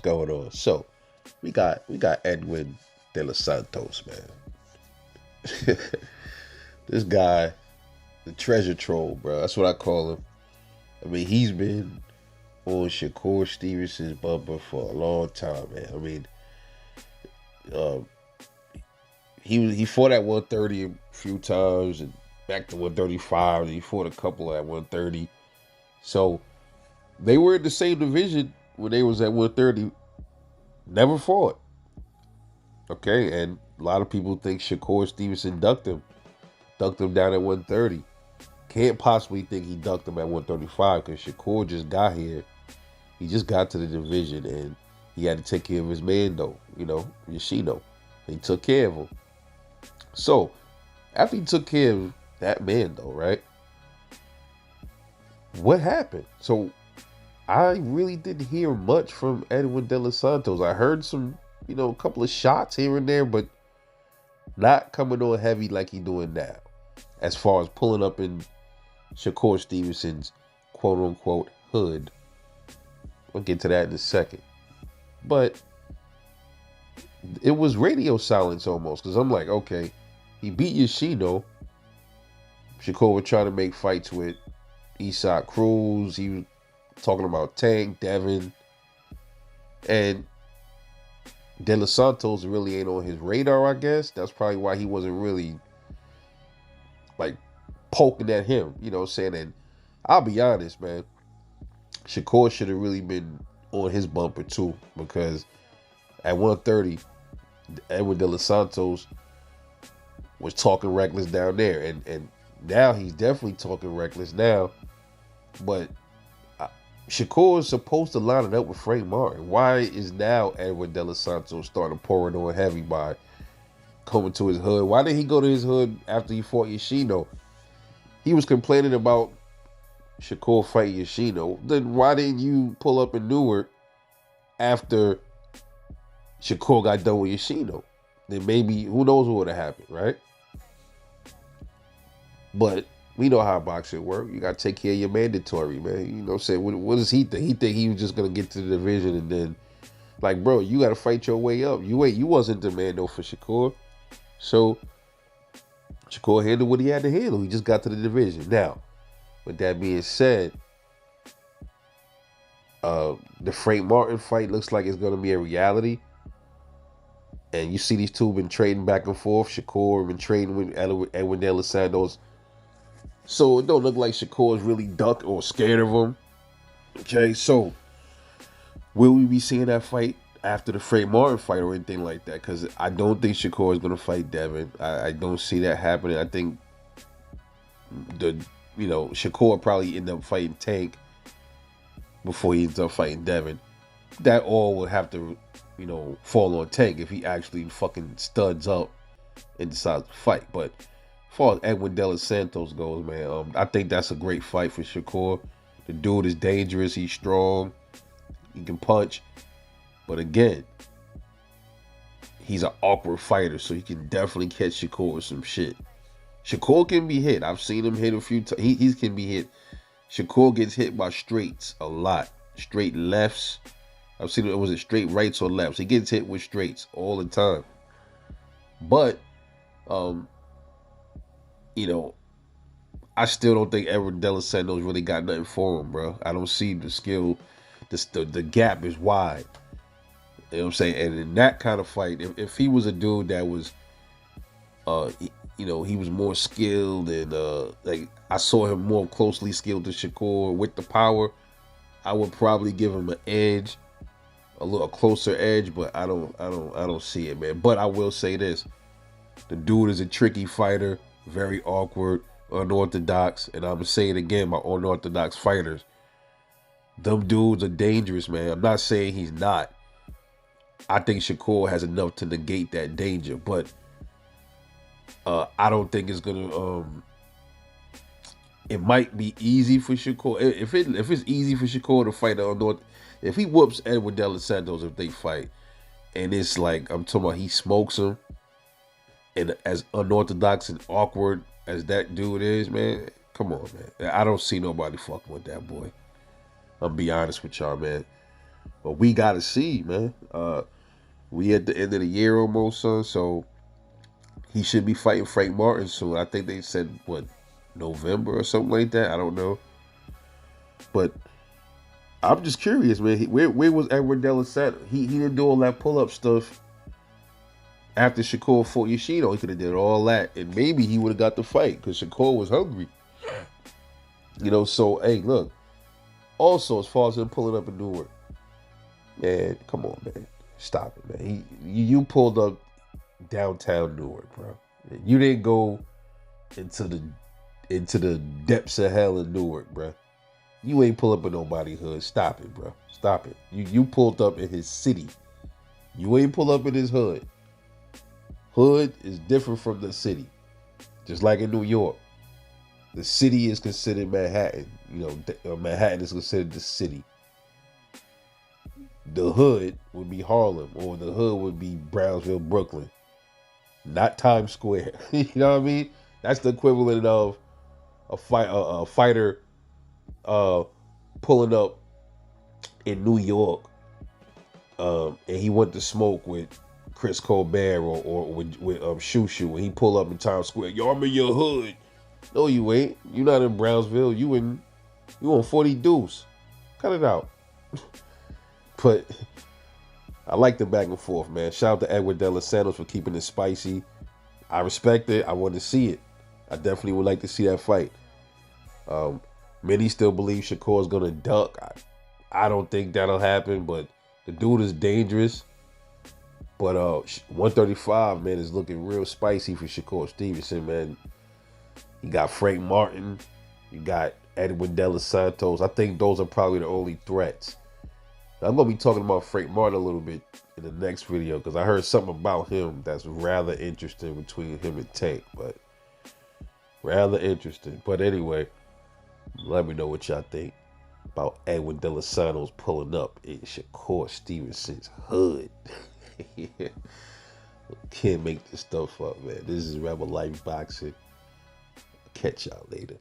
what's going on? So we got Edwin de los Santos, man. This guy, the treasure troll, bro. That's what I call him. I mean, he's been on Shakur Stevenson's bumper for a long time, man. I mean, um, he fought at 130 a few times and back to 135. And he fought a couple at 130. So they were in the same division when they was at 130. Never fought. Okay, and a lot of people think Shakur Stevenson ducked him down at 130. Can't possibly think he ducked him at 135 because Shakur just got here. He just got to the division and he had to take care of his man though, Yoshino. He took care of him. So after he took care of that man though, right? What happened? So I really didn't hear much from Edwin de los Santos. I heard some, a couple of shots here and there, but not coming on heavy like he doing now. As far as pulling up in Shakur Stevenson's quote unquote hood. We'll get to that in a second. But it was radio silence almost, because I'm like, okay, he beat Yoshino. Shakur was trying to make fights with Isaac Cruz. He was talking about Tank, Devin. And De Los Santos really ain't on his radar, I guess. That's probably why he wasn't really like poking at him, saying. And I'll be honest, man, Shakur should have really been on his bumper too, because at 130, Edwin de los Santos was talking reckless down there, and now he's definitely talking reckless now. But Shakur is supposed to line it up with Frank Martin. Why is now Edwin de los Santos starting to pour it on heavy by coming to his hood? Why did he go to his hood after he fought Yoshino? He was complaining about Shakur fighting Yoshino. Then why didn't you pull up in Newark after Shakur got done with Yoshino? Then maybe, who knows what would have happened, right? But we know how boxing works. You got to take care of your mandatory, man. You know what I'm saying? What does he think? He think he was just going to get to the division and then, like, bro, you got to fight your way up. You wasn't the man, though, for Shakur. So, Shakur handled what he had to handle. He just got to the division. Now, with that being said, the Frank Martin fight looks like it's going to be a reality. And you see these two been trading back and forth. Shakur been trading with Edwin de los Santos. So it don't look like Shakur is really ducked or scared of him. Okay, so will we be seeing that fight after the Frank Martin fight or anything like that? Because I don't think Shakur is going to fight Devin. I don't see that happening. I think Shakur probably end up fighting Tank before he ends up fighting Devin. That all would have to, fall on Tank if he actually fucking studs up and decides to fight. But as far as Edwin de los Santos goes, man, I think that's a great fight for Shakur. The dude is dangerous. He's strong. He can punch. But again, he's an awkward fighter, so he can definitely catch Shakur with some shit. Shakur can be hit. I've seen him hit a few times. He can be hit. Shakur gets hit by straights a lot. Straight lefts. I've seen it. Was it straight rights or lefts? He gets hit with straights all the time. But, I still don't think Edwin de los Santos really got nothing for him, bro. I don't see the skill. The gap is wide. You know what I'm saying? And in that kind of fight, if he was a dude that was, he was more skilled and like I saw him more closely skilled to Shakur with the power, I would probably give him an edge, a little closer edge. But I don't see it, man. But I will say this: the dude is a tricky fighter, very awkward, unorthodox, and I'm gonna say it again, my unorthodox fighters. Them dudes are dangerous, man. I'm not saying he's not. I think Shakur has enough to negate that danger, but I don't think it's gonna. It might be easy for Shakur if it's easy for Shakur to fight if he whoops Edwin de los Santos if they fight, and it's like I'm talking about he smokes him, and as unorthodox and awkward as that dude is, man, come on, man. I don't see nobody fucking with that boy. I'll be honest with y'all, man. But we gotta see, man. We at the end of the year almost, son. So he should be fighting Frank Martin soon. I think they said what, November or something like that. I don't know, but I'm just curious, man. Where was Edwin Delis at? He didn't do all that pull up stuff after Shakur fought Yoshino. He could have did all that, and maybe he would have got the fight because Shakur was hungry. So hey, look. Also, as far as him pulling up in Newark, man, come on, man, stop it, man. You pulled up downtown Newark, bro. You didn't go into the depths of hell in Newark, bro. You ain't pull up in nobody's hood. Stop it, bro. Stop it. You pulled up in his city. You ain't pull up in his hood. Hood is different from the city. Just like in New York. The city is considered Manhattan. Manhattan is considered the city. The hood would be Harlem, or the hood would be Brownsville, Brooklyn, not Times Square. You know what I mean? That's the equivalent of a fighter pulling up in New York, and he went to smoke with Chris Colbert or with Shushu, and he pull up in Times Square. Yo, I'm in your hood. No, you ain't. You not in Brownsville. You on 40 Deuce. Cut it out. But I like the back and forth, man. Shout out to Edwin Delis Santos for keeping it spicy. I respect it. I want to see it. I definitely would like to see that fight. Many still believe Shakur is gonna duck. I don't think that'll happen, but the dude is dangerous. But 135, man, is looking real spicy for Shakur Stevenson, man. You got Frank Martin. You got Edwin Delis Santos. I think those are probably the only threats. I'm going to be talking about Frank Martin a little bit in the next video because I heard something about him that's rather interesting between him and Tank. But rather interesting. But anyway, let me know what y'all think about Edwin Delis Santos pulling up in Shakur Stevenson's hood. Can't make this stuff up, man. This is Rebel Life Boxing. Catch y'all later.